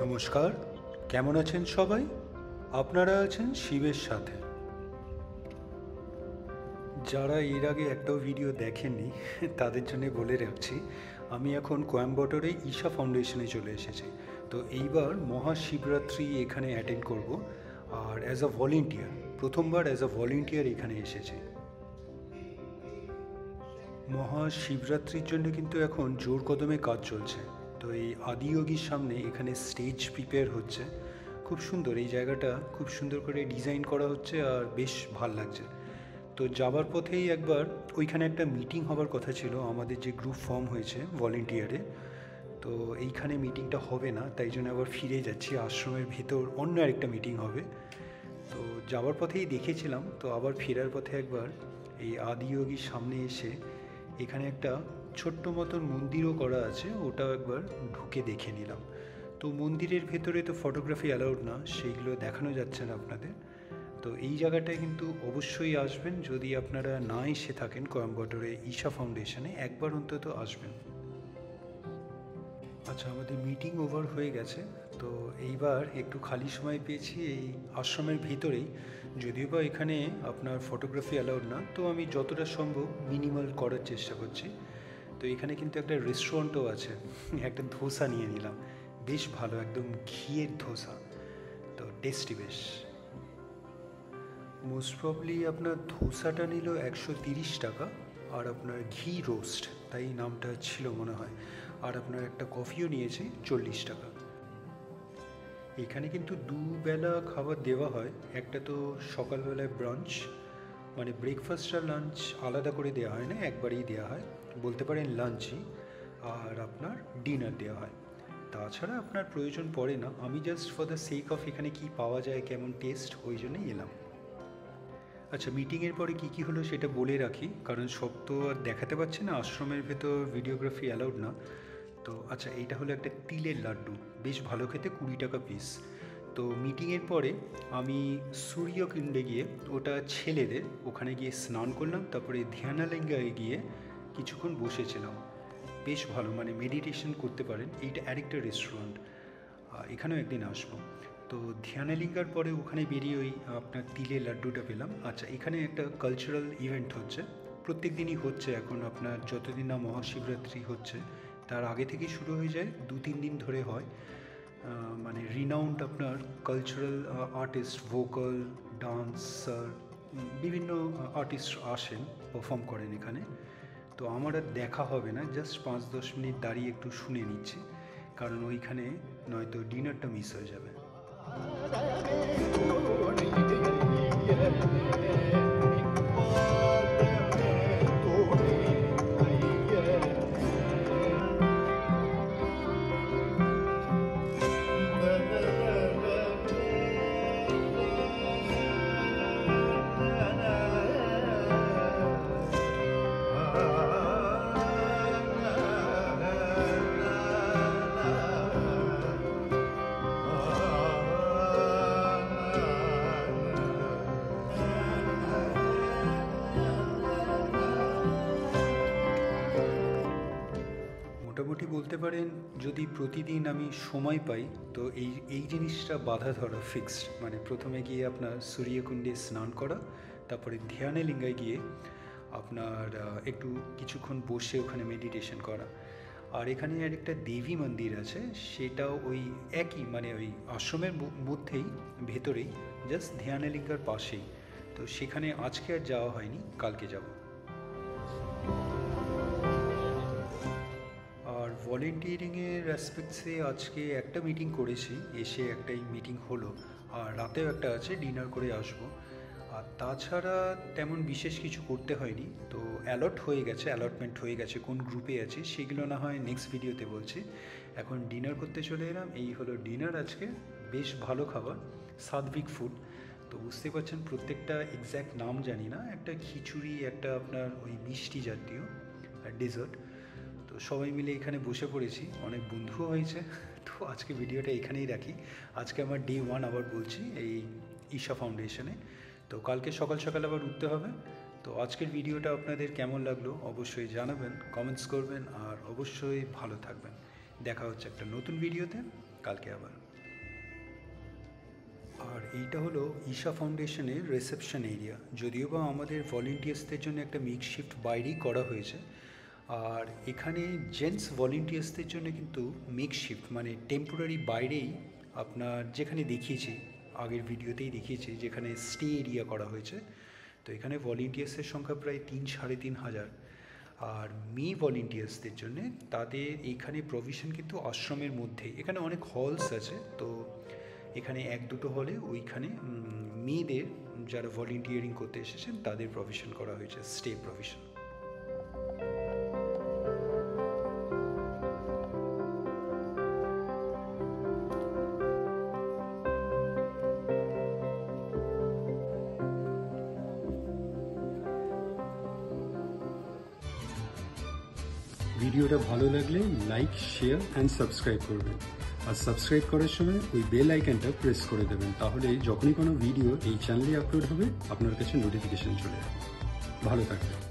নমস্কার, কেমন আছেন সবাই? আপনারা আছেন শিবের সাথে। যারা এর আগে একটাও ভিডিও দেখেননি তাদের জন্য বলে রাখছি, আমি এখন কোয়েম্বাটোরে ঈশা ফাউন্ডেশনে চলে এসেছি। তো এইবার মহাশিবরাত্রি এখানে অ্যাটেন্ড করব, আর অ্যাজ আ ভলেন্টিয়ার, প্রথমবার অ্যাজ আ ভলেন্টিয়ার এখানে এসেছি। মহাশিবরাত্রির জন্য কিন্তু এখন জোর কদমে কাজ চলছে। তো এই আদিয়োগীর সামনে এখানে স্টেজ প্রিপেয়ার হচ্ছে। খুব সুন্দর এই জায়গাটা, খুব সুন্দর করে ডিজাইন করা হচ্ছে আর বেশ ভাল লাগছে। তো যাবার পথেই একবার ওইখানে একটা মিটিং হবার কথা ছিল, আমাদের যে গ্রুপ ফর্ম হয়েছে ভলেন্টিয়ারে। তো এইখানে মিটিংটা হবে না, তাই জন্য আবার ফিরে যাচ্ছি। আশ্রমের ভেতর অন্য আরেকটা মিটিং হবে। তো যাওয়ার পথেই দেখেছিলাম, তো আবার ফেরার পথে একবার এই আদিয়োগীর সামনে এসে এখানে একটা ছোট্ট মতন মন্দিরও করা আছে, ওটাও একবার ঢুকে দেখে নিলাম। তো মন্দিরের ভেতরে তো ফটোগ্রাফি অ্যালাউড না, সেইগুলো দেখানো যাচ্ছে না আপনাদের। তো এই জায়গাটায় কিন্তু অবশ্যই আসবেন, যদি আপনারা না এসে থাকেন কোয়েম্বাটোরে ঈশা ফাউন্ডেশনে, একবার অন্তত আসবেন। আচ্ছা, আমাদের মিটিং ওভার হয়ে গেছে। তো এইবার একটু খালি সময় পেয়েছি এই আশ্রমের ভিতরেই, যদিও বা এখানে আপনার ফটোগ্রাফি অ্যালাউড না, তো আমি যতটা সম্ভব মিনিমাল করার চেষ্টা করছি। তো এখানে কিন্তু একটা রেস্টুরেন্টও আছে একটা ধোসা নিয়ে নিলাম, বেশ ভালো, একদম ঘিয়ের ধোসা, তো টেস্টি বেশ। মোস্ট প্রবলি আপনার ধোসাটা নিল 130 টাকা, আর আপনার ঘি রোস্ট, তাই নামটা ছিল মনে হয়, আর আপনার একটা কফিও নিয়েছি 40 টাকা। এখানে কিন্তু দুবেলা খাবার দেওয়া হয়, একটা তো সকালবেলায় ব্রাঞ্চ, মানে ব্রেকফাস্ট আর লাঞ্চ আলাদা করে দেওয়া হয় না, একবারেই দেওয়া হয়, বলতে পারেন লাঞ্চই। আর আপনার ডিনার দেওয়া হয়। তাছাড়া আপনার প্রয়োজন পড়ে না, আমি just for the sake of এখানে কি পাওয়া যায়, কেমন টেস্ট, ওই জন্যই এলাম। আচ্ছা, মিটিংয়ের পরে কী কী হলো সেটা বলে রাখি, কারণ সব তো আর দেখাতে পারছি না, আশ্রমের ভেতর ভিডিওগ্রাফি অ্যালাউড না। তো আচ্ছা, এইটা হলো একটা তিলের লাড্ডু, বেশ ভালো খেতে, 20 টাকা পিস। তো মিটিংয়ের পরে আমি সূর্যকুণ্ডে গিয়ে, ওটা ছেলেদের, ওখানে গিয়ে স্নান করলাম, তারপরে ধ্যানালিঙ্গায় গিয়ে কিছুক্ষণ বসেছিলাম। বেশ ভালো, মানে মেডিটেশন করতে পারেন, এইটা আরেকটা রেস্টুরেন্ট, এখানেও একদিন আসবো। তো ধ্যানালিঙ্গার পরে ওখানে বেরিয়ে ওই আপনার তিলের লাড্ডুটা পেলাম। আচ্ছা, এখানে একটা কালচারাল ইভেন্ট হচ্ছে, প্রত্যেক দিনই হচ্ছে এখন, আপনার যতদিন না মহাশিবরাত্রি হচ্ছে তার আগে থেকেই শুরু হয়ে যায়, 2-3 দিন ধরে হয়। মানে রিনাউন্ড আপনার কালচারাল আর্টিস্ট, ভোকাল, ডান্সার, বিভিন্ন আর্টিস্ট আসেন, পারফর্ম করেন এখানে। তো আমার আর দেখা হবে না, জাস্ট 5-10 মিনিট দাঁড়িয়ে একটু শুনে নিচ্ছি, কারণ ওইখানে নয়তো ডিনারটা মিস হয়ে যাবে। মোটামুটি বলতে পারেন, যদি প্রতিদিন আমি সময় পাই, তো এই এই জিনিসটা বাধা ধরা ফিক্সড, মানে প্রথমে গিয়ে আপনার সূর্যকুণ্ডে স্নান করা, তারপরে ধ্যানে লিঙ্গায় গিয়ে আপনার একটু কিছুক্ষণ বসে ওখানে মেডিটেশন করা। আর এখানে আরেকটা দেবী মন্দির আছে, সেটাও ওই একই, মানে ওই আশ্রমের মধ্যেই, ভেতরেই, জাস্ট ধ্যানে লিঙ্গার পাশেই। তো সেখানে আজকে আর যাওয়া হয়নি, কালকে যাব। আর ভলেন্টিয়ারিংয়ের অ্যাসপেক্টসে আজকে একটা মিটিং করেছি, এসে একটাই মিটিং হলো, আর রাতেও একটা আছে, ডিনার করে আসবো। আর তাছাড়া তেমন বিশেষ কিছু করতে হয়নি। তো অ্যালটমেন্ট হয়ে গেছে কোন গ্রুপে আছি, সেগুলো না হয় নেক্সট ভিডিওতে বলছি। এখন ডিনার করতে চলে এলাম, এই হলো ডিনার আজকে, বেশ ভালো খাবার, সাত্বিক ফুড। তো বুঝতে পারছেন, প্রত্যেকটা এক্স্যাক্ট নাম জানি না, একটা খিচুড়ি, একটা আপনার ওই মিষ্টি জাতীয়, আর ডেজার্ট। তো সবাই মিলে এখানে বসে পড়েছি, অনেক বন্ধুও হয়েছে। তো আজকে ভিডিওটা এখানেই রাখি। আজকে আমার ডে 1, আবার বলছি, এই ঈশা ফাউন্ডেশনে। তো কালকে সকাল সকাল আবার উঠতে হবে। তো আজকের ভিডিওটা আপনাদের কেমন লাগলো অবশ্যই জানাবেন, কমেন্টস করবেন, আর অবশ্যই ভালো থাকবেন। দেখা হচ্ছে একটা নতুন ভিডিওতে কালকে আবার। আর এইটা হলো ঈশা ফাউন্ডেশনের রিসেপশন এরিয়া। যদিও বা আমাদের ভলেন্টিয়ার্সদের জন্য একটা মেকশিফট বাইরেই করা হয়েছে, আর এখানে জেন্টস ভলেন্টিয়ার্সদের জন্য কিন্তু মেকশিফট মানে টেম্পোরারি বাইরেই আপনার যেখানে দেখিয়েছি, আগের ভিডিওতেই দেখিয়েছি, যেখানে স্টে এরিয়া করা হয়েছে। তো এখানে ভলেন্টিয়ার্সের সংখ্যা প্রায় 3-3.5 হাজার। আর মেয়ে ভলেন্টিয়ার্সদের জন্যে তাদের এইখানে প্রভিশন কিন্তু আশ্রমের মধ্যেই। এখানে অনেক হলস আছে, তো এখানে 1-2টো হলে ওইখানে মেয়েদের যারা ভলেন্টিয়ারিং করতে এসেছেন তাদের প্রভিশন করা হয়েছে, স্টে প্রভিশন। ভিডিওটা ভালো লাগলে লাইক, শেয়ার অ্যান্ড সাবস্ক্রাইব করবেন। আর সাবস্ক্রাইব করার সময় ওই বেল আইকনটা প্রেস করে দেবেন, তাহলে যখনই কোনো ভিডিও এই চ্যানেলে আপলোড হবে আপনার কাছে নোটিফিকেশন চলে যাবে। ভালো থাকবেন।